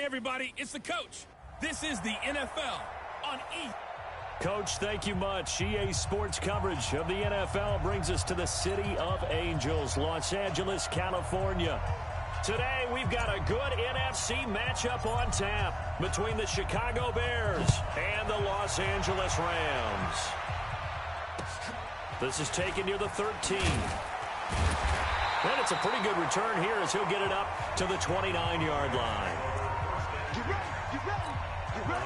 everybody, it's the coach. This is the NFL on E! Coach, thank you much. EA Sports coverage of the NFL brings us to the City of Angels, Los Angeles, California. Today, we've got a good NFC matchup on tap between the Chicago Bears and the Los Angeles Rams. This is taken near the 13. And it's a pretty good return here as he'll get it up to the 29-yard line. Get ready, get ready, get ready.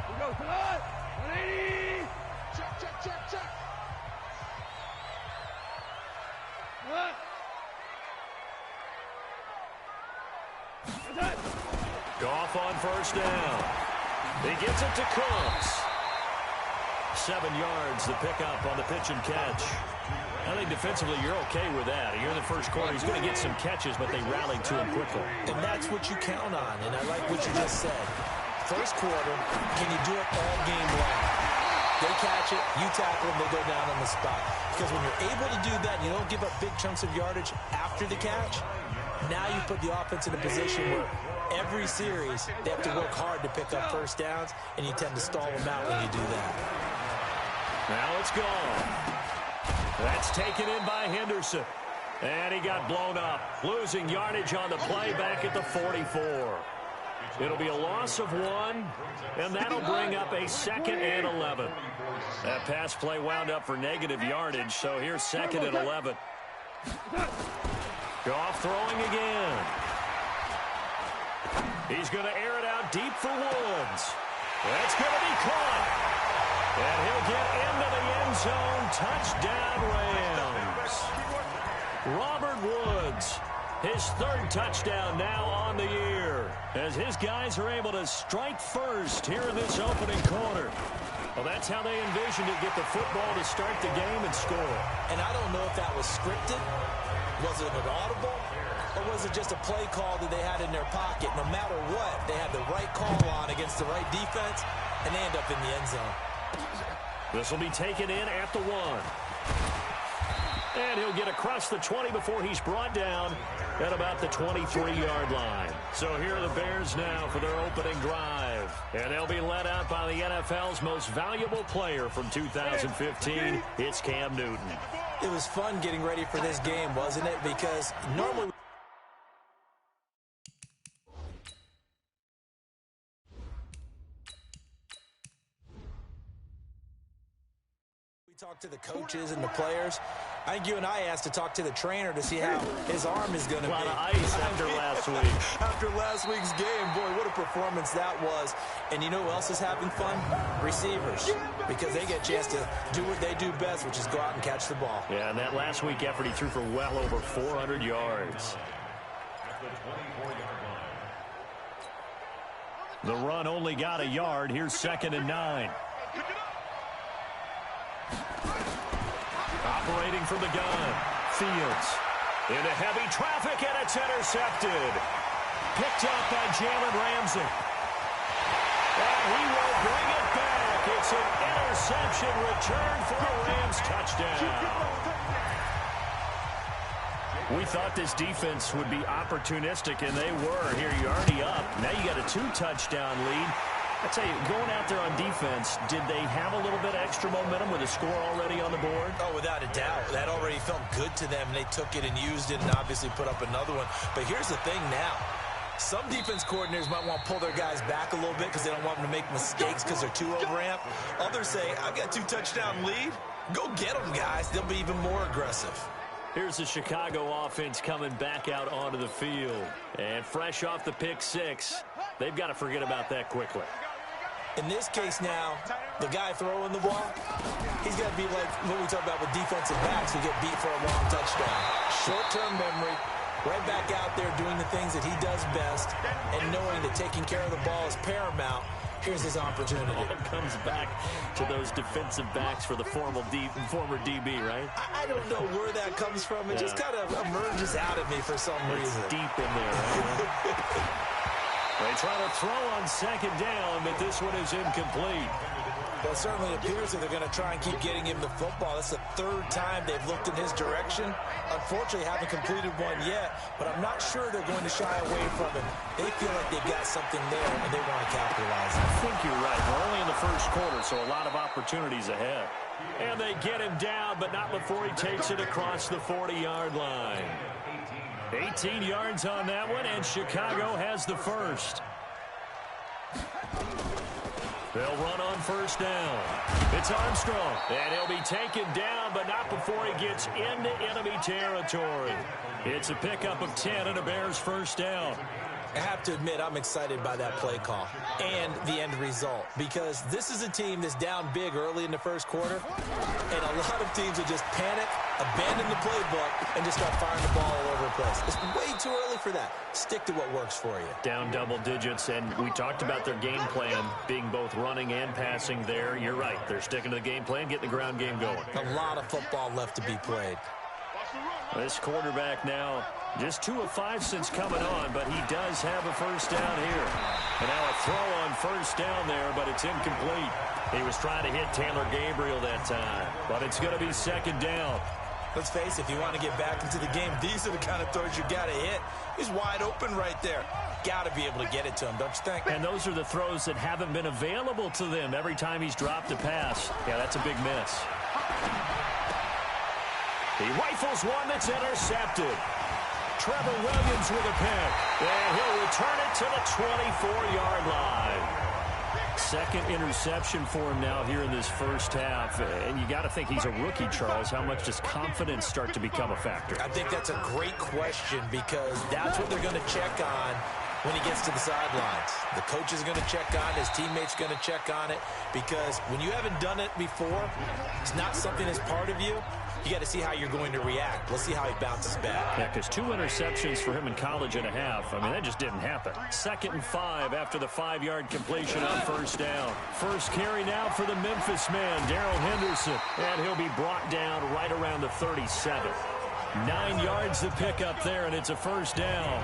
Here we go, come on. 180. Check, check, check, check. What? Goff on first down. He gets it to Cooks. 7 yards, the pickup on the pitch and catch. I think defensively you're okay with that. Here in the first quarter, he's going to get some catches, but they rallied to him quickly. And that's what you count on, and I like what you just said. First quarter, can you do it all game long? They catch it, you tackle them, they go down on the spot. Because when you're able to do that, you don't give up big chunks of yardage after the catch, now you put the offense in a position where every series they have to work hard to pick up first downs, and you tend to stall them out when you do that. Now it's gone. That's taken in by Henderson. And he got blown up, losing yardage on the play back at the 44. It'll be a loss of 1, and that'll bring up a 2nd and 11. That pass play wound up for negative yardage, so here's 2nd and 11. Goff throwing again. He's going to air it out deep for Woods. That's going to be caught. And he'll get into the end zone. Touchdown, Rams. Robert Woods, his 3rd touchdown now on the year, as his guys are able to strike first here in this opening quarter. Well, that's how they envisioned it, get the football to start the game and score. And I don't know if that was scripted. Was it an audible? Or was it just a play call that they had in their pocket? No matter what, they had the right call on against the right defense, and they end up in the end zone. This will be taken in at the 1. And he'll get across the 20 before he's brought down at about the 23-yard line. So here are the Bears now for their opening drive. And they'll be led out by the NFL's most valuable player from 2015. It's Cam Newton. It was fun getting ready for this game, wasn't it? Because normally talk to the coaches and the players. I think you and I asked to talk to the trainer to see how his arm is going to be. A lot of ice after last week. After last week's game, boy, what a performance that was. And you know who else is having fun? Receivers. Because they get a chance to do what they do best, which is go out and catch the ball. Yeah, and that last week effort, he threw for well over 400 yards. The run only got a yard. Here's 2nd and 9. Operating from the gun, Fields into heavy traffic, and it's intercepted. Picked up by Jalen Ramsey. And he will bring it back. It's an interception return for a Rams touchdown. We thought this defense would be opportunistic, and they were. Here, you're already up. Now you got a 2-touchdown lead. I tell you, going out there on defense, did they have a little bit of extra momentum with a score already on the board? Oh, without a doubt. That already felt good to them. They took it and used it and obviously put up another one. But here's the thing now. Some defense coordinators might want to pull their guys back a little bit because they don't want them to make mistakes because they're too overamped. Others say, I've got a 2-touchdown lead. Go get them, guys. They'll be even more aggressive. Here's the Chicago offense coming back out onto the field. And fresh off the pick 6, they've got to forget about that quickly. In this case now, the guy throwing the ball, he's got to be like what we talk about with defensive backs who get beat for a long touchdown. Short-term memory, right back out there doing the things that he does best, and knowing that taking care of the ball is paramount. Here's his opportunity. It comes back to those defensive backs for the former DB, right? I don't know where that comes from. It just kind of emerges out of me for some reason. It's deep in there, right? They try to throw on 2nd down, but this one is incomplete. Well, it certainly appears that they're going to try and keep getting him the football. That's the third time they've looked in his direction. Unfortunately, haven't completed one yet, but I'm not sure they're going to shy away from him. They feel like they've got something there, and they want to capitalize. I think you're right. We're only in the first quarter, so a lot of opportunities ahead. And they get him down, but not before he takes it across the 40-yard line. 18 yards on that one, and Chicago has the first. They'll run on first down. It's Armstrong, and he'll be taken down, but not before he gets into enemy territory. It's a pickup of 10 and a Bears first down. I have to admit, I'm excited by that play call and the end result, because this is a team that's down big early in the first quarter, and a lot of teams will just panic, abandon the playbook, and just start firing the ball all over the place. It's way too early for that. Stick to what works for you. Down double digits, and we talked about their game plan being both running and passing there. You're right. They're sticking to the game plan, getting the ground game going. A lot of football left to be played. This quarterback now just 2 of 5 since coming on, but he does have a first down here. And now a throw on first down there, but it's incomplete. He was trying to hit Taylor Gabriel that time, but it's going to be second down. Let's face it, if you want to get back into the game, these are the kind of throws you got to hit. He's wide open right there. Got to be able to get it to him, don't you think? And those are the throws that haven't been available to them every time he's dropped a pass. Yeah, that's a big miss. He rifles one that's intercepted. Trevor Williams with a pick. And he'll return it to the 24-yard line. Second interception for him now here in this first half. And you got to think he's a rookie, Charles. How much does confidence start to become a factor? I think that's a great question, because that's what they're going to check on when he gets to the sidelines. The coach is going to check on it. His teammates going to check on it, because when you haven't done it before, it's not something that's part of you. You got to see how you're going to react. Let's see how he bounces back. Yeah, because 2 interceptions for him in college and a half. I mean, that just didn't happen. 2nd and 5 after the 5-yard completion on first down. First carry now for the Memphis man, Darrell Henderson. And he'll be brought down right around the 37. 9 yards to pick up there, and it's a first down.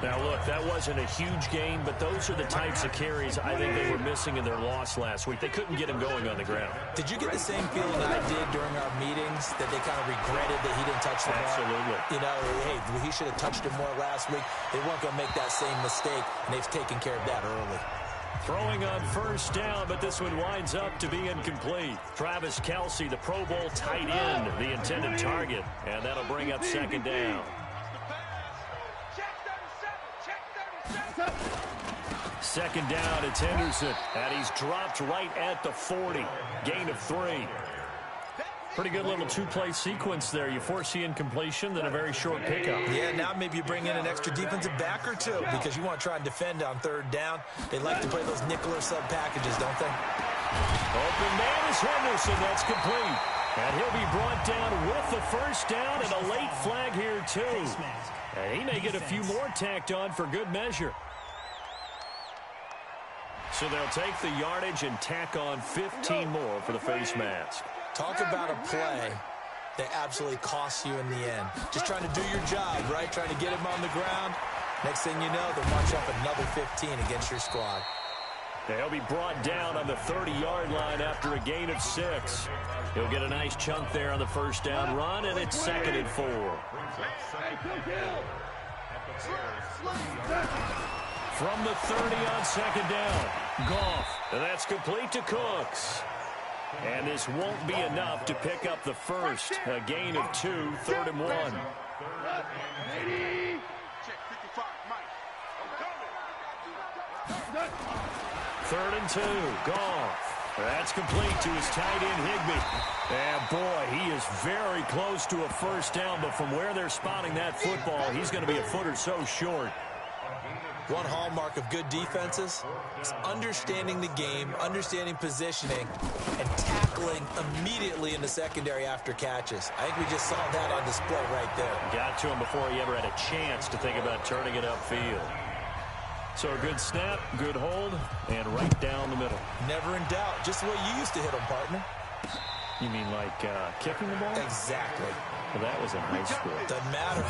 Now, look, that wasn't a huge gain, but those are the types of carries I think they were missing in their loss last week. They couldn't get him going on the ground. Did you get the same feeling I did during our meetings, that they kind of regretted that he didn't touch the ball? Absolutely. You know, hey, he should have touched him more last week. They weren't going to make that same mistake, and they've taken care of that early. Throwing on first down, but this one winds up to be incomplete. Travis Kelce, the Pro Bowl tight end, the intended target, and that'll bring up second down. Second down, it's Henderson, and he's dropped right at the 40. Gain of 3. Pretty good little 2-play sequence there. You force the incompletion, then a very short pickup. Yeah, now maybe you bring in an extra defensive back or two, because you want to try and defend on third down. They like to play those nickel or sub packages, don't they? Open man is Henderson. That's complete. And he'll be brought down with the first down, and a late flag here, too. And he may get a few more tacked on for good measure. So they'll take the yardage and tack on 15 more for the face mask. Talk about a play that absolutely costs you in the end. Just trying to do your job, right? Trying to get him on the ground. Next thing you know, they'll march up another 15 against your squad. They'll be brought down on the 30-yard line after a gain of 6. He'll get a nice chunk there on the first down run, and it's 2nd and 4. From the 30 on second down, Goff. And that's complete to Cooks. And this won't be enough to pick up the first. A gain of 2, 3rd and 1. 3rd and 2, Goff. That's complete to his tight end, Higbee. And, boy, he is very close to a first down, but from where they're spotting that football, he's going to be a foot or so short. One hallmark of good defenses is understanding the game, understanding positioning, and tackling immediately in the secondary after catches. I think we just saw that on display right there. Got to him before he ever had a chance to think about turning it upfield. So a good snap, good hold, and right down the middle. Never in doubt. Just the way you used to hit them, partner. You mean like kicking the ball? Exactly. Well, that was in high school. Doesn't matter.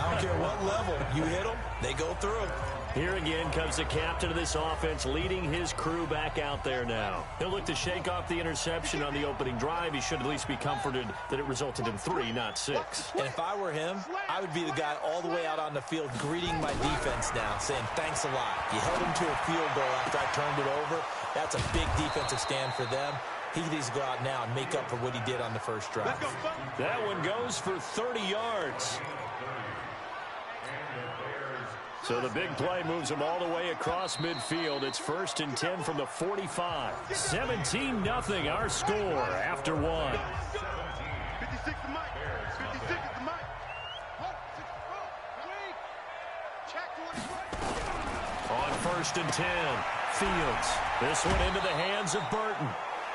I don't care what level. You hit them, they go through. Here again comes the captain of this offense, leading his crew back out there now. He'll look to shake off the interception on the opening drive. He should at least be comforted that it resulted in 3, not 6. And if I were him, I would be the guy all the way out on the field greeting my defense now, saying thanks a lot. You held him to a field goal after I turned it over. That's a big defensive stand for them. He needs to go out now and make up for what he did on the first drive. That one goes for 30 yards. So the big play moves them all the way across midfield. It's 1st and 10 from the 45. 17-0 our score after 1. 56 to Mike. 56 to Mike. On 1st and 10, Fields. This one into the hands of Burton.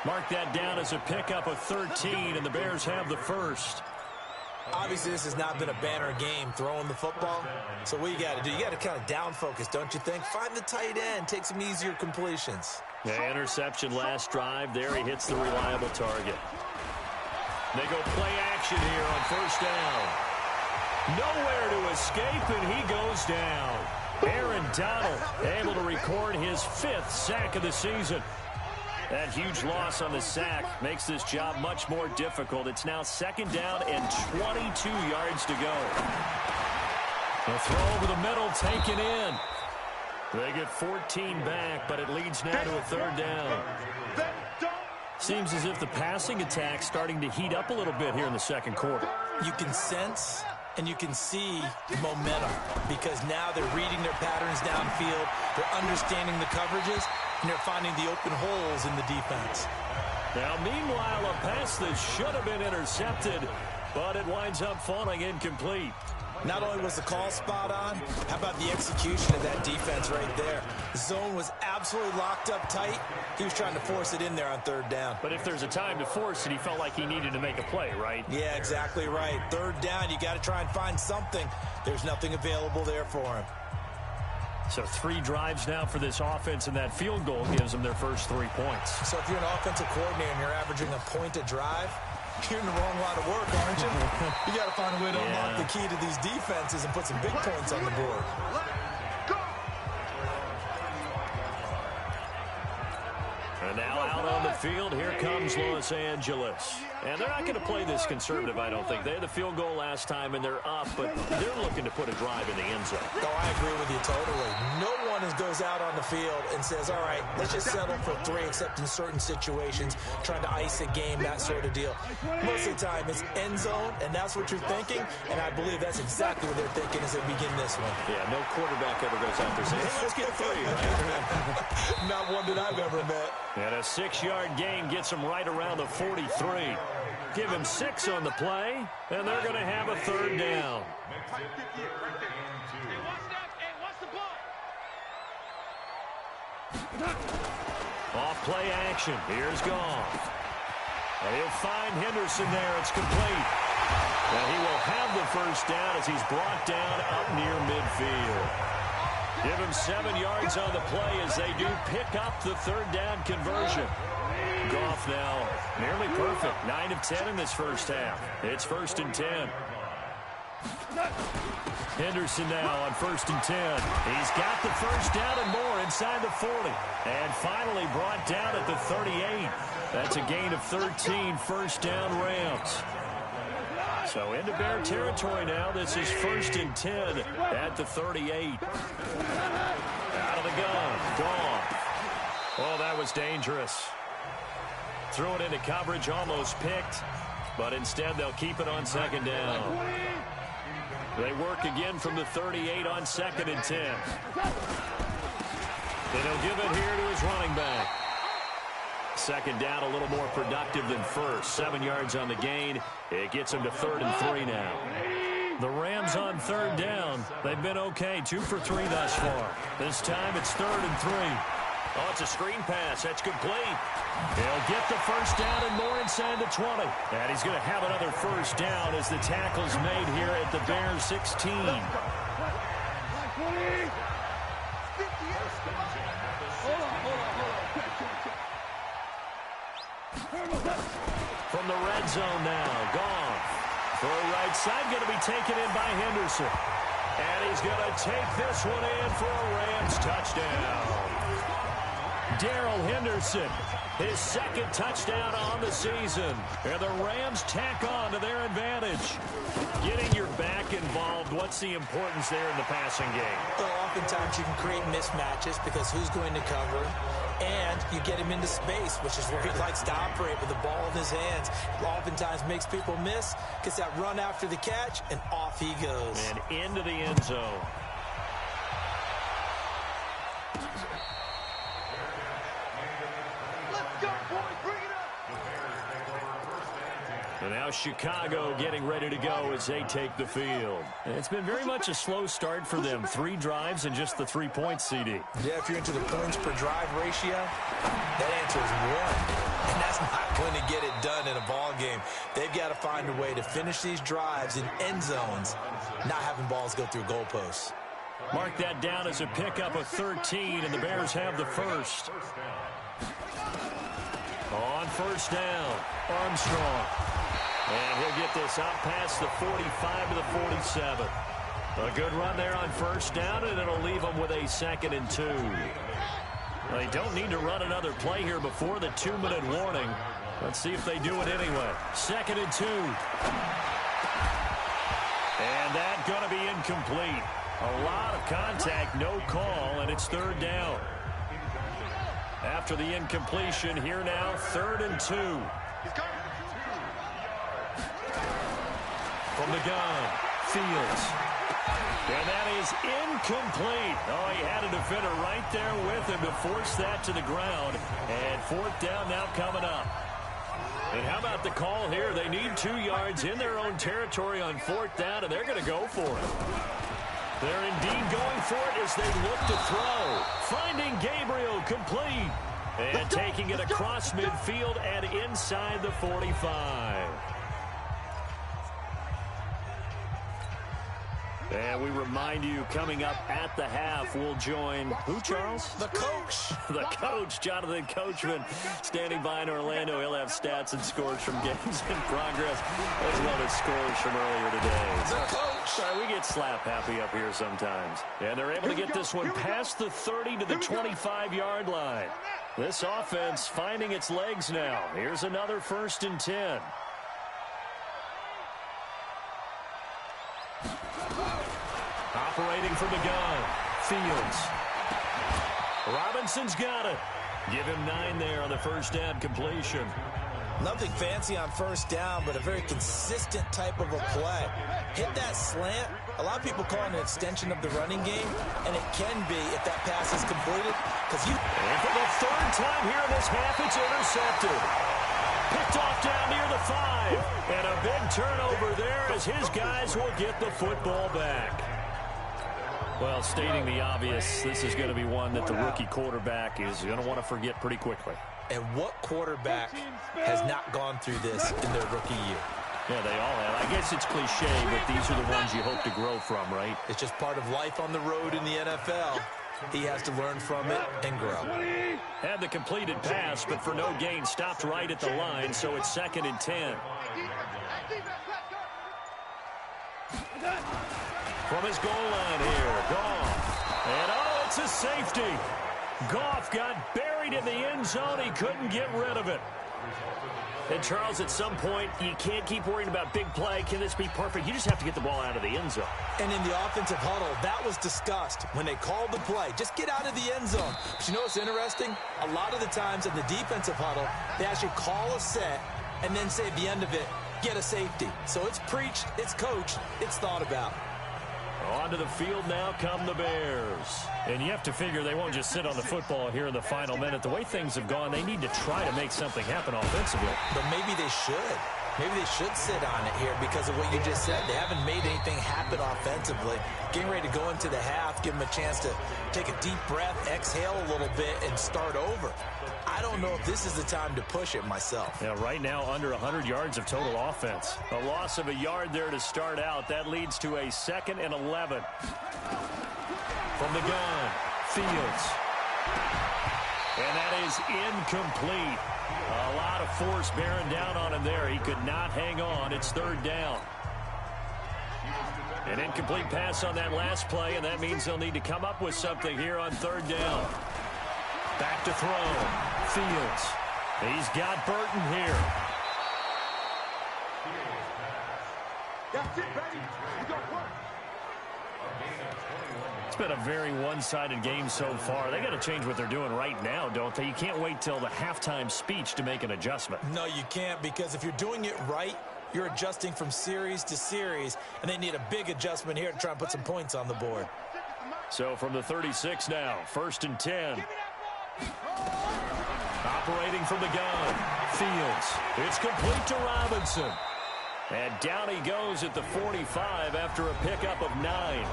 Mark that down as a pickup of 13, and the Bears have the first. Obviously, this has not been a banner game throwing the football. So what you got to do, you got to kind of down focus, don't you think? Find the tight end, take some easier completions. Yeah, interception last drive. There he hits the reliable target. They go play action here on 1st down. Nowhere to escape, and he goes down. Aaron Donald able to record his 5th sack of the season. That huge loss on the sack makes this job much more difficult. It's now 2nd down and 22 yards to go. The throw over the middle taken in. They get 14 back, but it leads now to a 3rd down. Seems as if the passing attack's starting to heat up a little bit here in the 2nd quarter. You can sense and you can see momentum because now they're reading their patterns downfield. They're understanding the coverages, and they're finding the open holes in the defense. Now, meanwhile, a pass that should have been intercepted, but it winds up falling incomplete. Not only was the call spot on, how about the execution of that defense right there? The zone was absolutely locked up tight. He was trying to force it in there on 3rd down. But if there's a time to force it, he felt like he needed to make a play, right? Yeah, exactly right. 3rd down, you got to try and find something. There's nothing available there for him. So 3 drives now for this offense, and that field goal gives them their first 3 points. So if you're an offensive coordinator and you're averaging a point a drive, you're in the wrong line of work, aren't you? You got to find a way to unlock the key to these defenses and put some big points on the board. And now out on the field, here comes Los Angeles. And they're not going to play this conservative, I don't think. They had the field goal last time, and they're up, but they're looking to put a drive in the end zone. Oh, I agree with you totally. No one goes out on the field and says, all right, let's just settle for 3, except in certain situations, trying to ice a game, that sort of deal. Most of the time, it's end zone, and that's what you're thinking, and I believe that's exactly what they're thinking as they begin this one. Yeah, no quarterback ever goes out there saying, hey, let's get 3, right? Not one that I've ever met. And a 6-yard gain gets him right around the 43. Give him 6 on the play, and they're going to have a 3rd down. Off play action. Here's Goff. And he'll find Henderson there. It's complete. And he will have the 1st down as he's brought down up near midfield. Give him 7 yards on the play as they do pick up the 3rd down conversion. Goff now nearly perfect. 9 of 10 in this first half. It's 1st and 10. Henderson now on 1st and 10. He's got the 1st down and more inside the 40. And finally brought down at the 38. That's a gain of 13, 1st down Rams. So into Bear territory now. This is 1st and 10 at the 38. Out of the gun. Goff. Oh, that was dangerous. Threw it into coverage, almost picked. But instead they'll keep it on 2nd down. They work again from the 38 on 2nd and 10. And he'll give it here to his running back. 2nd down, a little more productive than 1st. 7 yards on the gain. It gets him to 3rd and 3 now. The Rams on 3rd down. They've been okay, 2 for 3 thus far. This time it's 3rd and 3. Oh, it's a screen pass. That's complete. He'll get the 1st down and more inside the 20. And he's going to have another 1st down as the tackle's made here at the Bears 16. From from the red zone now. Goff. For right side, going to be taken in by Henderson. And he's going to take this one in for a Rams touchdown. Darrell Henderson, his second touchdown on the season. And the Rams tack on to their advantage. Getting your back involved, what's the importance there in the passing game? Well, oftentimes you can create mismatches because who's going to cover? And you get him into space, which is where he likes to operate with the ball in his hands. Oftentimes makes people miss, gets that run after the catch, and off he goes. And into the end zone. And now Chicago getting ready to go as they take the field. And it's been very much a slow start for them. 3 drives and just the 3 points, CD. Yeah, if you're into the points per drive ratio, that answer is 1. And that's not going to get it done in a ball game. They've got to find a way to finish these drives in end zones, not having balls go through goalposts. Mark that down as a pickup of 13, and the Bears have the first. On first down, Armstrong. And he'll get this out past the 45 to the 47. A good run there on first down, and it'll leave them with a 2nd and 2. They don't need to run another play here before the 2-minute warning. Let's see if they do it anyway. 2nd and 2. And that's going to be incomplete. A lot of contact, no call, and it's 3rd down. After the incompletion, here now, 3rd and 2. From the gun, Fields. And that is incomplete. Oh, he had a defender right there with him to force that to the ground. And 4th down now coming up. And how about the call here? They need 2 yards in their own territory on 4th down, and they're going to go for it. They're indeed going for it as they look to throw. Finding Gabriel complete. And taking it across midfield and inside the 45. And we remind you, coming up at the half, we'll join who, Charles? The coach. The coach, Jonathan Coachman, standing by in Orlando. He'll have stats and scores from games in progress, as well as scores from earlier today. The coach. Sorry, we get slap happy up here sometimes. And they're able to get this one past the 30 to the 25-yard line. This offense finding its legs now. Here's another 1st and 10. Operating from the gun, Fields. Robinson's got it. Give him 9 there on the first down completion. Nothing fancy on first down, but a very consistent type of a play. Hit that slant. A lot of people call it an extension of the running game, and it can be if that pass is completed. And for the 3rd time here in this half, it's intercepted. Picked off down near the 5. And a big turnover there as his guys will get the football back. Well, stating the obvious, this is going to be one that the rookie quarterback is going to want to forget pretty quickly. And what quarterback has not gone through this in their rookie year? Yeah, they all have. I guess it's cliche, but these are the ones you hope to grow from, right? It's just part of life on the road in the NFL. He has to learn from it and grow. Had the completed pass, but for no gain, stopped right at the line, so it's 2nd and 10. From his goal line here, Goff. And oh, it's a safety. Goff got buried in the end zone. He couldn't get rid of it. And Charles, at some point, you can't keep worrying about big play. Can this be perfect? You just have to get the ball out of the end zone. And in the offensive huddle, that was discussed when they called the play. Just get out of the end zone. But you know what's interesting? A lot of the times in the defensive huddle, they actually call a set and then say at the end of it, get a safety. So it's preached, it's coached, it's thought about. Onto the field now come the Bears. And you have to figure they won't just sit on the football here in the final minute. The way things have gone, they need to try to make something happen offensively. But maybe they should. Maybe they should sit on it here because of what you just said. They haven't made anything happen offensively. Getting ready to go into the half, give them a chance to take a deep breath, exhale a little bit, and start over. I don't know if this is the time to push it myself. Yeah, right now under 100 yards of total offense. A loss of a yard there to start out. That leads to a 2nd and 11. From the gun, Fields. And that is incomplete. A lot of force bearing down on him there. He could not hang on. It's third down. An incomplete pass on that last play, and that means they'll need to come up with something here on third down. Back to throw. Fields. He's got Burton here. That's it, baby. We got work. It's been a very one-sided game so far. They got to change what they're doing right now, don't they? You can't wait till the halftime speech to make an adjustment. No, you can't, because if you're doing it right, you're adjusting from series to series, and they need a big adjustment here to try and put some points on the board. So from the 36 now, 1st and 10. Operating from the gun. Fields. It's complete to Robinson. And down he goes at the 45 after a pickup of 9.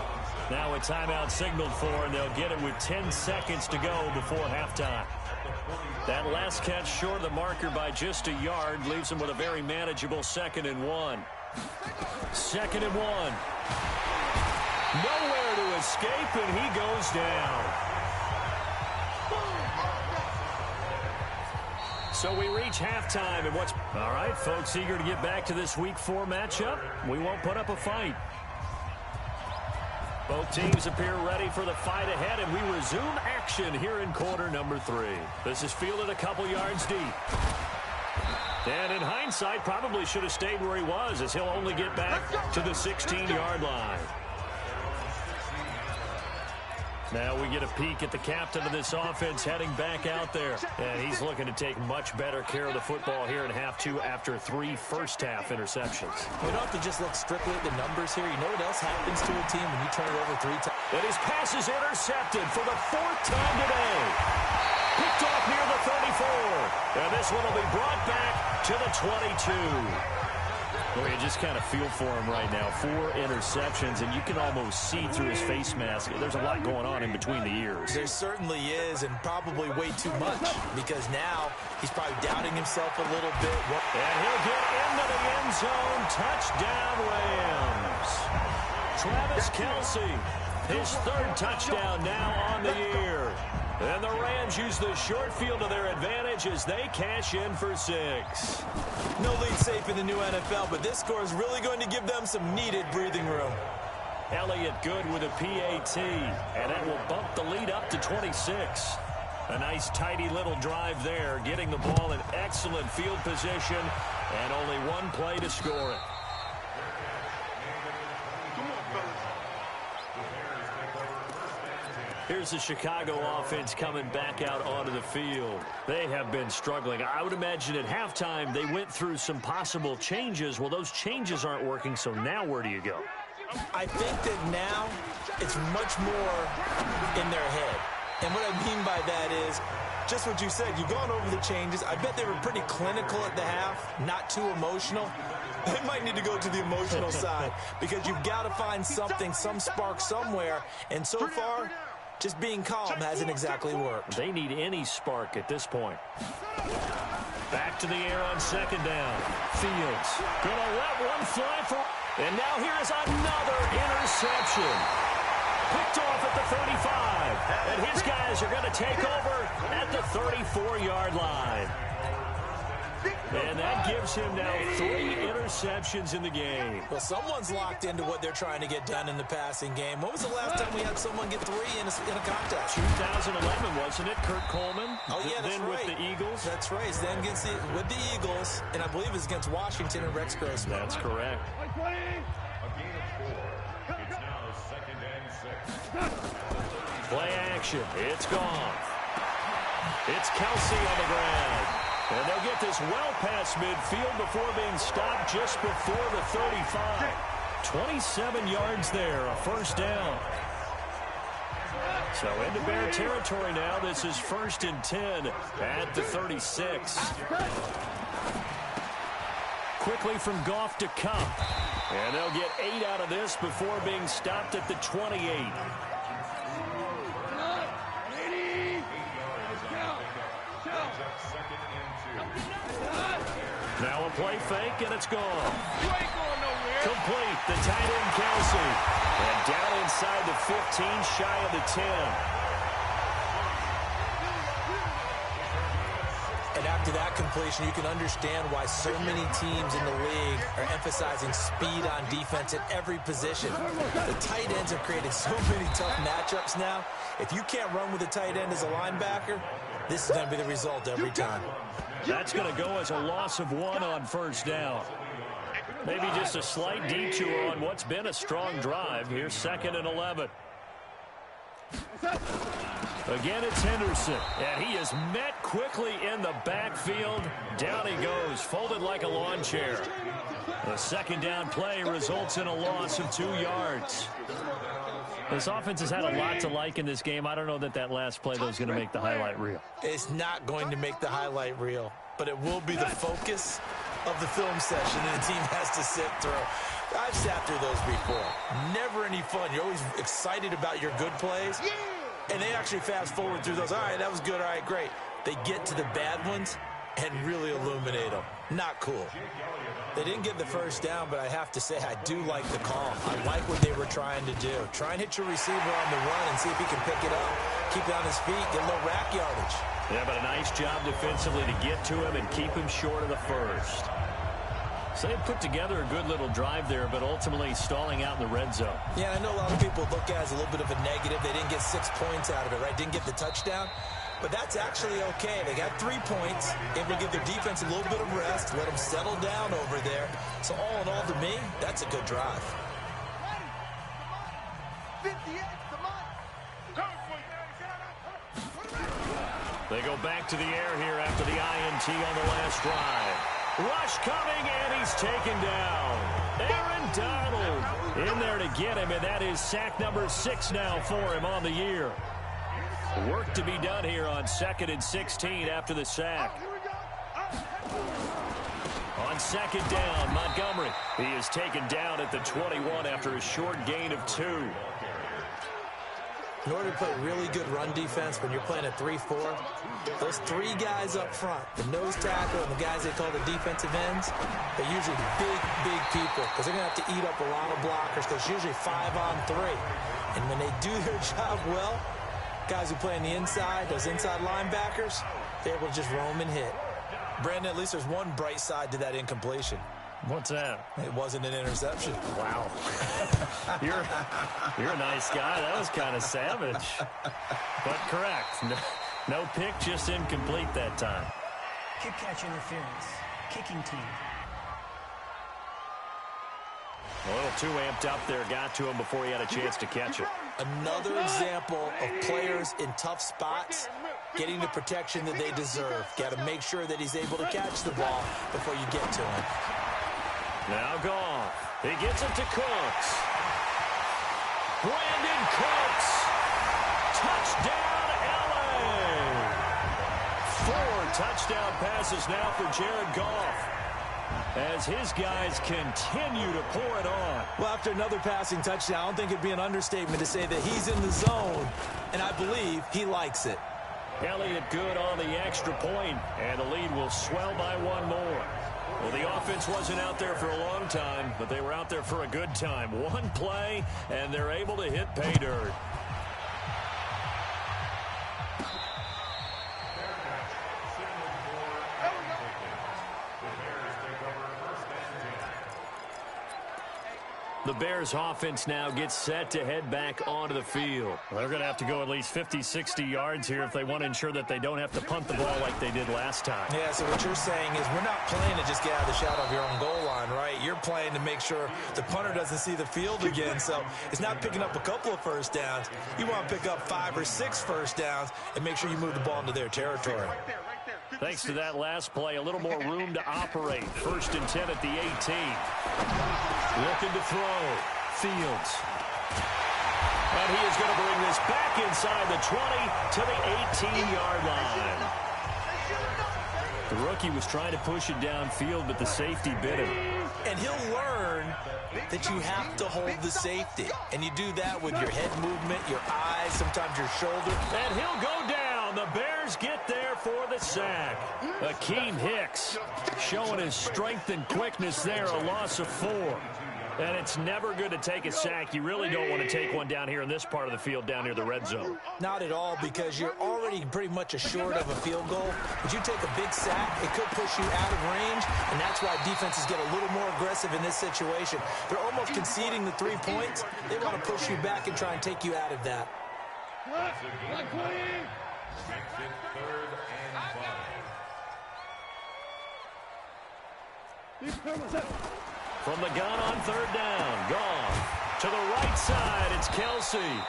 Now a timeout signaled for, and they'll get it with 10 seconds to go before halftime. That last catch short of the marker by just a yard leaves him with a very manageable 2nd and 1. 2nd and 1. Nowhere to escape, and he goes down. So we reach halftime, and what's... All right, folks, eager to get back to this Week 4 matchup. We won't put up a fight. Both teams appear ready for the fight ahead, and we resume action here in quarter number 3. This is fielded a couple yards deep. And in hindsight, probably should have stayed where he was, as he'll only get back to the 16-yard line. Now we get a peek at the captain of this offense heading back out there. And he's looking to take much better care of the football here in half 2 after 3 first-half interceptions. You don't have to just look strictly at the numbers here. You know what else happens to a team when you turn it over 3 times? And his pass is intercepted for the 4th time today. Picked off near the 34. And this one will be brought back to the 22. Well, you just kind of feel for him right now. 4 interceptions, and you can almost see through his face mask. There's a lot going on in between the ears. There certainly is, and probably way too much, because now he's probably doubting himself a little bit. And he'll get into the end zone. Touchdown, Rams. Travis Kelce, his 3rd touchdown now on the year. And the Rams use the short field to their advantage as they cash in for 6. No lead safe in the new NFL, but this score is really going to give them some needed breathing room. Elliott good with a PAT, and that will bump the lead up to 26. A nice, tidy little drive there, getting the ball in excellent field position, and only 1 play to score it. Here's the Chicago offense coming back out onto the field. They have been struggling. I would imagine at halftime they went through some possible changes. Well, those changes aren't working, so now where do you go? I think that now it's much more in their head. And what I mean by that is just what you said. You've gone over the changes. I bet they were pretty clinical at the half, not too emotional. They might need to go to the emotional side because you've got to find something, some spark somewhere. And so far, just being calm hasn't exactly worked. They need any spark at this point. Back to the air on 2nd down. Fields gonna let one fly for... And now here is another interception. Picked off at the 35. And his guys are going to take over at the 34-yard line. And that gives him now 3 interceptions in the game. Well, someone's locked into what they're trying to get done in the passing game. When was the last time we had someone get 3 in a contest? 2011, wasn't it? Kurt Coleman. Oh, yeah, that's then right. with the Eagles. That's right. Then with the Eagles, and I believe it's against Washington and Rex Grossman. That's correct. A gain of 4. It's now 2nd and 6. Play action. It's gone. It's Kelce on the ground. And they'll get this well past midfield before being stopped just before the 35. 27 yards there, a 1st down. So into Bear territory now. This is 1st and 10 at the 36. Quickly from Goff to Kupp. And they'll get 8 out of this before being stopped at the 28. Now a play fake, and it's gone. You ain't going nowhere. Complete, the tight end Kelce. And down inside the 15, shy of the 10. And after to that completion, you can understand why so many teams in the league are emphasizing speed on defense at every position. The tight ends have created so many tough matchups now. If you can't run with a tight end as a linebacker, this is going to be the result every time. That's going to go as a loss of 1 on first down. Maybe just a slight detour on what's been a strong drive. Here's 2nd and 11. Again, it's Henderson, and he is met quickly in the backfield. Down he goes, folded like a lawn chair. The 2nd down play results in a loss of 2 yards. This offense has had a lot to like in this game. I don't know that that last play, though, is going to make the highlight reel. It's not going to make the highlight reel, but it will be the focus of the film session that the team has to sit through. I've sat through those before. Never any fun. You're always excited about your good plays, and they actually fast forward through those. All right, that was good. All right, great. They get to the bad ones and really illuminate them. Not cool. They didn't get the first down, but I have to say I do like the call. I like what they were trying to do. Try and hit your receiver on the run and see if he can pick it up, keep it on his feet, get a little rack yardage. Yeah, but a nice job defensively to get to him and keep him short of the first. So they put together a good little drive there, but ultimately stalling out in the red zone. Yeah, I know a lot of people look at it as a little bit of a negative. They didn't get 6 points out of it, right? Didn't get the touchdown. But that's actually okay. They got 3 points. It will give their defense a little bit of rest, let them settle down over there. So all in all, to me, that's a good drive. They go back to the air here after the INT on the last drive. Rush coming, and he's taken down. Aaron Donald in there to get him, and that is sack number 6 now for him on the year. Work to be done here on 2nd and 16 after the sack. On 2nd down, Montgomery. He is taken down at the 21 after a short gain of 2. In order to play really good run defense when you're playing a 3-4, those 3 guys up front, the nose tackle and the guys they call the defensive ends, they're usually big people because they're going to have to eat up a lot of blockers because it's usually 5 on 3. And when they do their job well, guys who play on the inside, those inside linebackers, they're able to just roam and hit. Brandon, at least there's one bright side to that incompletion. What's that? It wasn't an interception. Wow. You're a nice guy. That was kind of savage. But correct. No pick, just incomplete that time. Kick catch interference. Kicking team. A little too amped up there. Got to him before he had a chance to catch it. Another example of players in tough spots getting the protection that they deserve. Got to make sure that he's able to catch the ball before you get to him. Now Goff. He gets it to Cooks. Brandon Cooks. Touchdown, LA. 4 touchdown passes now for Jared Goff, as his guys continue to pour it on. Well, after another passing touchdown, I don't think it'd be an understatement to say that he's in the zone, and I believe he likes it. Elliott good on the extra point, and the lead will swell by 1 more. Well, the offense wasn't out there for a long time, but they were out there for a good time. 1 play, and they're able to hit pay dirt. The Bears offense now gets set to head back onto the field. Well, they're going to have to go at least 50, 60 yards here if they want to ensure that they don't have to punt the ball like they did last time. Yeah, so what you're saying is we're not playing to just get out of the shadow of your own goal line, right? You're playing to make sure the punter doesn't see the field again. So it's not picking up a couple of first downs. You want to pick up 5 or 6 first downs and make sure you move the ball into their territory. Thanks to that last play, a little more room to operate. 1st and 10 at the 18. Looking to throw. Fields. And he is going to bring this back inside the 20 to the 18-yard line. The rookie was trying to push it downfield, but the safety bit him. And he'll learn that you have to hold the safety. And you do that with your head movement, your eyes, sometimes your shoulder. And he'll go down. The Bears get there for the sack. Akeem Hicks showing his strength and quickness there, a loss of 4. And it's never good to take a sack. You really don't want to take one down here in this part of the field, down near the red zone. Not at all, because you're already pretty much assured of a field goal. But you take a big sack, it could push you out of range, and that's why defenses get a little more aggressive in this situation. They're almost conceding the 3 points. They want to push you back and try and take you out of that. Makes it 3rd and 5. From the gun on 3rd down, Goff to the right side, it's Kelce.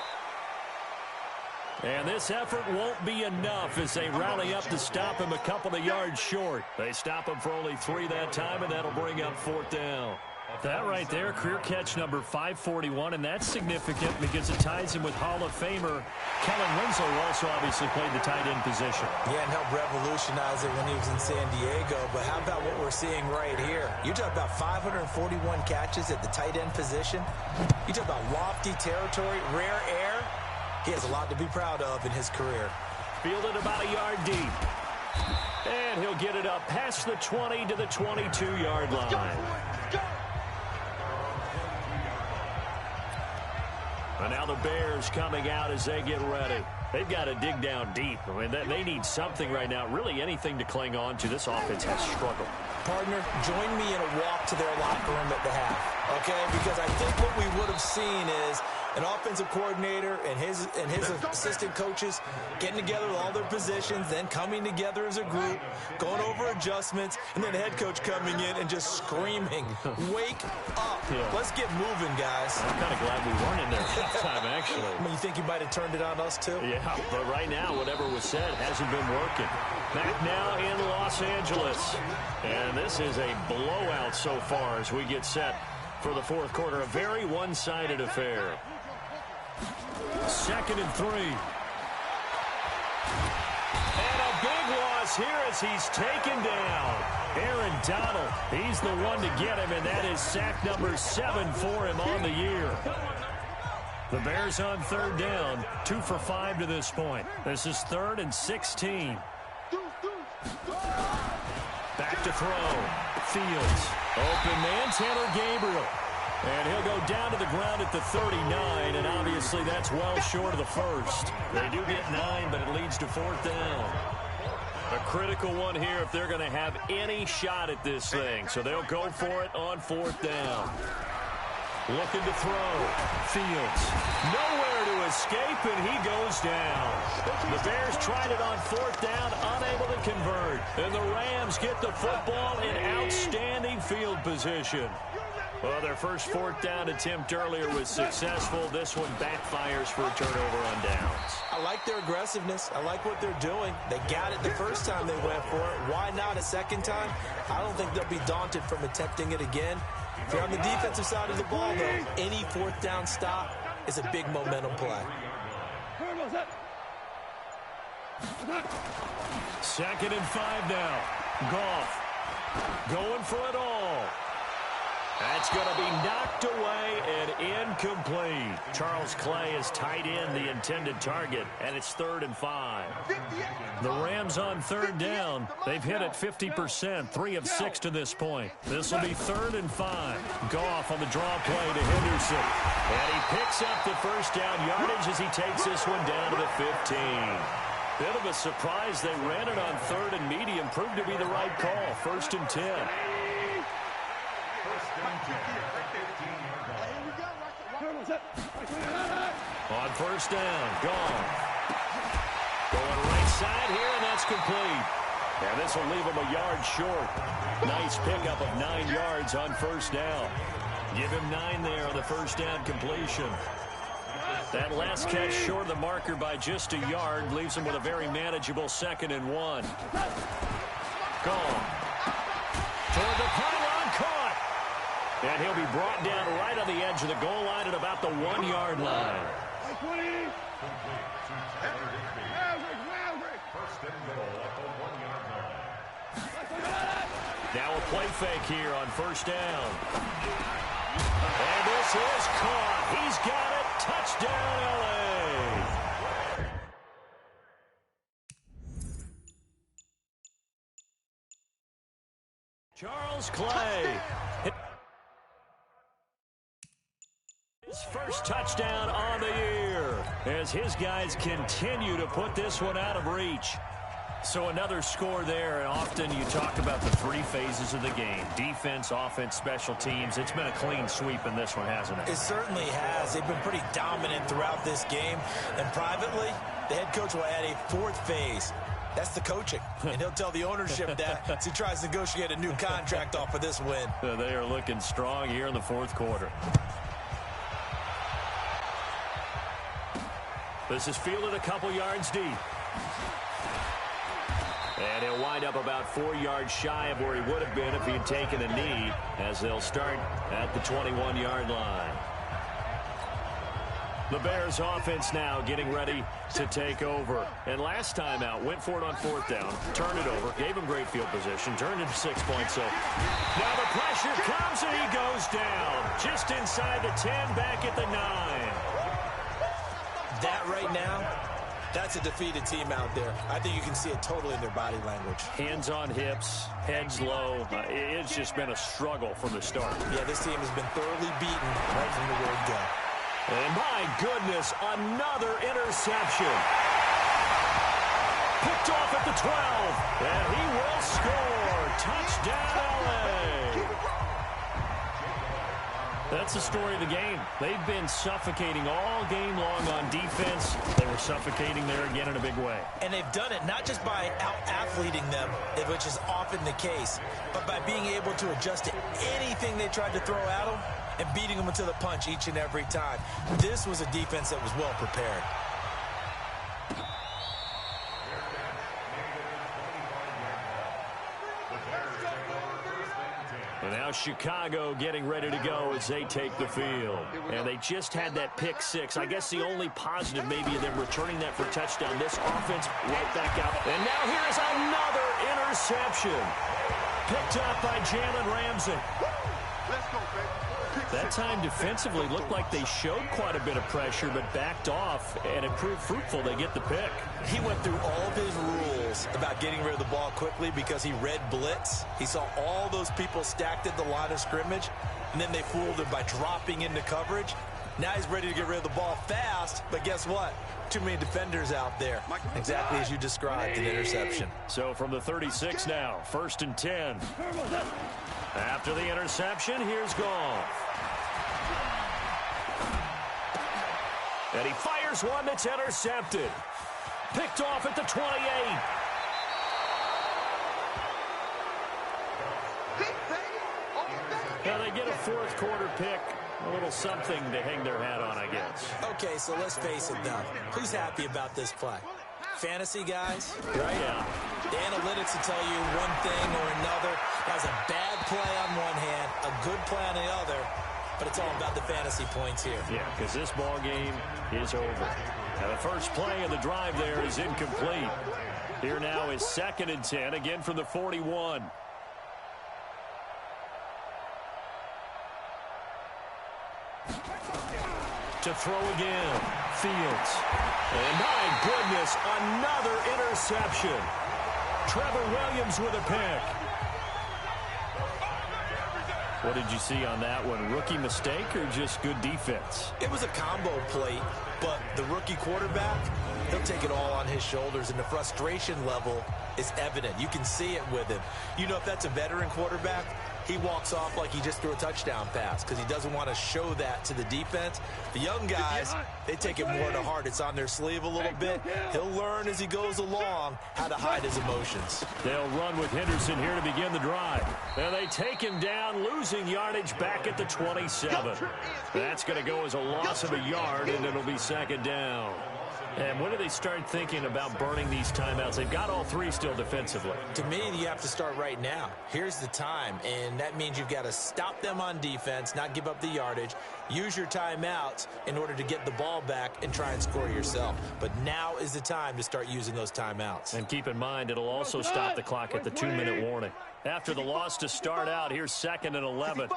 And this effort won't be enough as they rally up to stop him a couple of yards short. They stop him for only 3 that time, and that'll bring up 4th down. That right there, career catch number 541, and that's significant because it ties him with Hall of Famer Kellen Winslow, who also obviously played the tight end position. Yeah, and helped revolutionize it when he was in San Diego. But how about what we're seeing right here? You talk about 541 catches at the tight end position. You talk about lofty territory, rare air. He has a lot to be proud of in his career. Fielded about a yard deep. And he'll get it up past the 20 to the 22-yard line. And now the Bears coming out as they get ready. They've got to dig down deep. I mean, they need something right now, really anything to cling on to. This offense has struggled. Partner, join me in a walk to their locker room at the half, okay? Because I think what we would have seen is an offensive coordinator and his assistant coaches getting together with all their positions, then coming together as a group, going over adjustments, and then the head coach coming in and just screaming, wake up. Yeah. Let's get moving, guys. I'm kind of glad we weren't in there halftime, actually. I mean, you think you might have turned it on us, too? Yeah, but right now, whatever was said hasn't been working. Back now in Los Angeles. And this is a blowout so far as we get set for the 4th quarter. A very one-sided affair. 2nd and 3. And a big loss here as he's taken down. Aaron Donald, he's the one to get him, and that is sack number 7 for him on the year. The Bears on 3rd down, 2 for 5 to this point. This is 3rd and 16. Back to throw. Fields. Open man, Taylor Gabriel. And he'll go down to the ground at the 39, and obviously that's well short of the first. They do get 9, but it leads to 4th down. A critical one here if they're going to have any shot at this thing. So they'll go for it on 4th down. Looking to throw. Fields. Nowhere to escape, and he goes down. The Bears tried it on 4th down, unable to convert. And the Rams get the football in outstanding field position. Well, their first 4th down attempt earlier was successful. This one backfires for a turnover on downs. I like their aggressiveness. I like what they're doing. They got it the first time they went for it. Why not a second time? I don't think they'll be daunted from attempting it again. If you're on the defensive side of the ball, though, any 4th down stop is a big momentum play. 2nd and 5 now. Goff going for it all. That's going to be knocked away and incomplete. Charles Clay is tight end, the intended target, and it's 3rd and 5. The Rams on 3rd down. They've hit it 50%, 3 of 6 to this point. This will be 3rd and 5. Goff on the draw play to Henderson. And he picks up the first down yardage as he takes this one down to the 15. Bit of a surprise. They ran it on 3rd and medium. Proved to be the right call. 1st and 10. On 1st down, Goff. Going right side here, and that's complete. And this will leave him a yard short. Nice pickup of 9 yards on 1st down. Give him 9 there on the 1st down completion. That last catch short of the marker by just a yard leaves him with a very manageable 2nd and 1. Goff. Toward the pylon, caught. And he'll be brought down right on the edge of the goal line at about the 1-yard line. Now a play fake here on 1st down. And this is caught. He's got it. Touchdown, L.A. Charles Clay. His first touchdown on the year as his guys continue to put this one out of reach. So another score there, and often you talk about the three phases of the game. Defense, offense, special teams. It's been a clean sweep in this one, hasn't it? It certainly has. They've been pretty dominant throughout this game. And privately, the head coach will add a fourth phase. That's the coaching. And he'll tell the ownership that as he tries to negotiate a new contract off of this win. They are looking strong here in the fourth quarter. This is fielded a couple yards deep. And he'll wind up about 4 yards shy of where he would have been if he had taken a knee, as they'll start at the 21-yard line. The Bears offense now getting ready to take over. And last time out, went for it on fourth down, turned it over, gave him great field position, turned into 6 points. So now the pressure comes and he goes down. Just inside the 10, back at the 9. That right now, that's a defeated team out there. I think you can see it totally in their body language. Hands on hips, heads low. It's just been a struggle from the start. Yeah, this team has been thoroughly beaten right from the word go. And my goodness, another interception. Picked off at the 12. And he will score. Touchdown, LA. That's the story of the game. They've been suffocating all game long on defense. They were suffocating there again in a big way. And they've done it not just by out-athleting them, which is often the case, but by being able to adjust to anything they tried to throw at them and beating them into the punch each and every time. This was a defense that was well prepared. And now Chicago getting ready to go as they take the field. And they just had that pick six. I guess the only positive maybe of them returning that for a touchdown. This offense right back out. And now here is another interception. Picked up by Jalen Ramsey. Let's go, baby. That time defensively looked like they showed quite a bit of pressure but backed off, and it proved fruitful. They get the pick. He went through all of his rules about getting rid of the ball quickly because he read blitz. He saw all those people stacked at the line of scrimmage, and then they fooled him by dropping into coverage. Now he's ready to get rid of the ball fast, but guess what? Too many defenders out there. Exactly as you described, an interception. So from the 36 now, 1st and 10. After the interception, here's Goff. And he fires one that's intercepted. Picked off at the 28. Now they get a fourth quarter pick. A little something to hang their hat on, I guess. Okay, so let's face it, though. Who's happy about this play? Fantasy guys, right? Yeah. The analytics will tell you one thing or another. That's a bad play on one hand, a good play on the other, but it's all about the fantasy points here. Yeah, because this ball game is over. Now the first play of the drive there is incomplete. Here now is 2nd and 10, again from the 41. To throw again, Fields. And my goodness, another interception. Trevor Williams with a pick. What did you see on that one? Rookie mistake or just good defense? It was a combo plate, but the rookie quarterback, he'll take it all on his shoulders, and the frustration level is evident. You can see it with him. You know, if that's a veteran quarterback, he walks off like he just threw a touchdown pass because he doesn't want to show that to the defense. The young guys, they take it more to heart. It's on their sleeve a little bit. He'll learn as he goes along how to hide his emotions. They'll run with Henderson here to begin the drive. And they take him down, losing yardage back at the 27. That's going to go as a loss of a yard, and it'll be 2nd down. And when do they start thinking about burning these timeouts? They've got all three still defensively. To me, you have to start right now. Here's the time, and that means you've got to stop them on defense, not give up the yardage, use your timeouts in order to get the ball back and try and score yourself. But now is the time to start using those timeouts. And keep in mind, it'll also stop the clock at the 2-minute warning. After the loss to start out, here's 2nd and 11.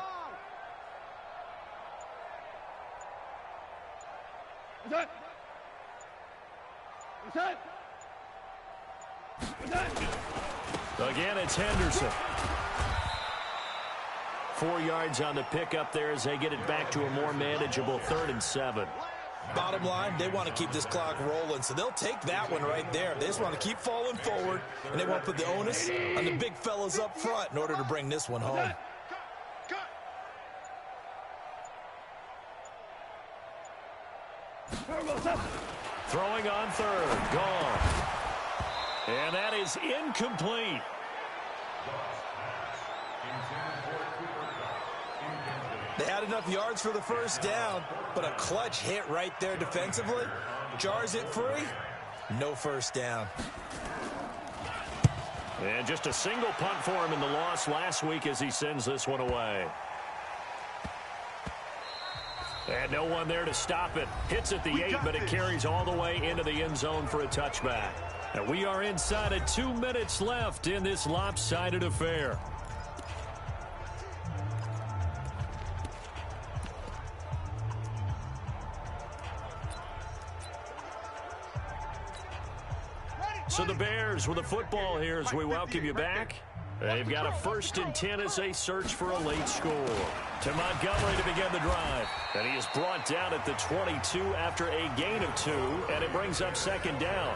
Again, it's Henderson. 4 yards on the pickup there as they get it back to a more manageable 3rd and 7. Bottom line, they want to keep this clock rolling, so they'll take that one right there. They just want to keep falling forward, and they want to put the onus on the big fellas up front in order to bring this one home. Throwing on 3rd, gone. And that is incomplete. They had enough yards for the first down, but a clutch hit right there defensively. Jars it free, no first down. And just a single punt for him in the loss last week as he sends this one away. And no one there to stop it. Hits at the 8, but it carries all the way into the end zone for a touchback. And we are inside of 2 minutes left in this lopsided affair. So the Bears with the football here as we welcome you back. They've got a 1st and 10 as they search for a late score. To Montgomery to begin the drive. And he is brought down at the 22 after a gain of 2, and it brings up 2nd down.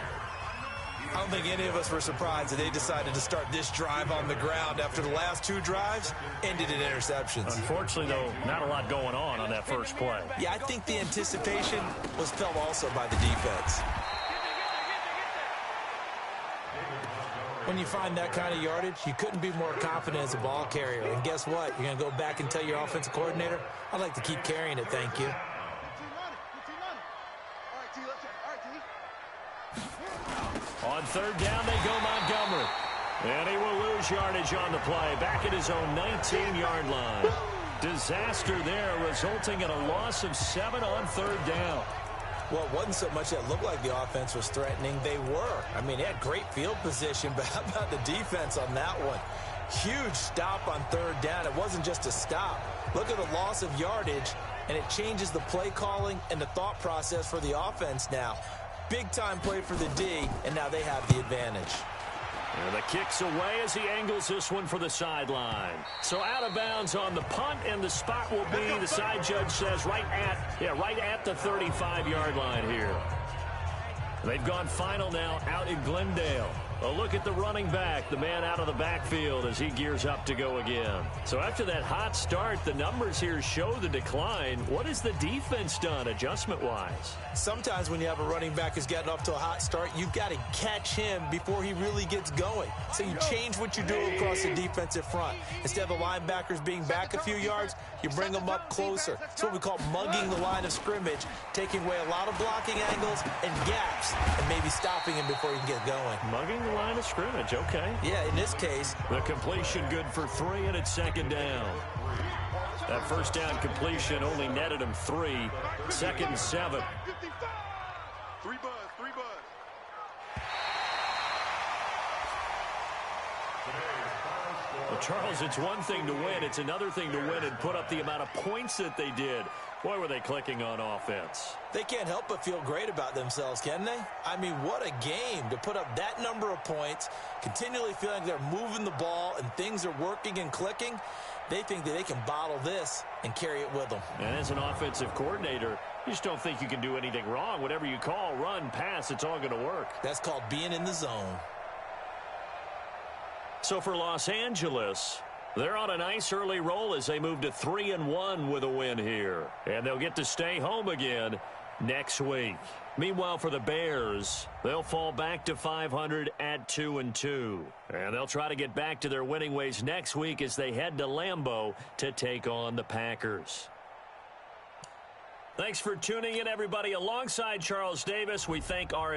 I don't think any of us were surprised that they decided to start this drive on the ground after the last 2 drives ended in interceptions. Unfortunately, though, not a lot going on that first play. Yeah, I think the anticipation was felt also by the defense. When you find that kind of yardage, you couldn't be more confident as a ball carrier. And guess what? You're going to go back and tell your offensive coordinator, I'd like to keep carrying it, thank you. On 3rd down, they go Montgomery. And he will lose yardage on the play. Back at his own 19-yard line. Disaster there, resulting in a loss of 7 on 3rd down. Well, it wasn't so much that it looked like the offense was threatening. They were. I mean, they had great field position, but how about the defense on that one? Huge stop on 3rd down. It wasn't just a stop. Look at the loss of yardage, and it changes the play calling and the thought process for the offense now. Big-time play for the D, and now they have the advantage. And the kick's away as he angles this one for the sideline. So out of bounds on the punt, and the spot will be, the side judge says, right at the 35-yard line here. They've gone final now out in Glendale. A look at the running back, the man out of the backfield as he gears up to go again. So after that hot start, the numbers here show the decline. What has the defense done adjustment-wise? Sometimes when you have a running back who's getting off to a hot start, you've got to catch him before he really gets going. So you change what you do across the defensive front. Instead of the linebackers being back a few yards, you bring them up closer. It's what we call mugging the line of scrimmage, taking away a lot of blocking angles and gaps, and maybe stopping him before he can get going. Mugging the line of scrimmage, okay. Yeah, in this case. The completion good for 3, and it's 2nd down. That first down completion only netted him 3. 2nd and 7. 3 buzz. Well, Charles, it's one thing to win. It's another thing to win and put up the amount of points that they did. Boy, were they clicking on offense. They can't help but feel great about themselves, can they? I mean, what a game to put up that number of points, continually feeling they're moving the ball and things are working and clicking. They think that they can bottle this and carry it with them. And as an offensive coordinator, you just don't think you can do anything wrong. Whatever you call, run, pass, it's all going to work. That's called being in the zone. So for Los Angeles, they're on a nice early roll as they move to 3-1 with a win here. And they'll get to stay home again next week. Meanwhile, for the Bears, they'll fall back to 500 at 2-2. And they'll try to get back to their winning ways next week as they head to Lambeau to take on the Packers. Thanks for tuning in, everybody. Alongside Charles Davis, we thank our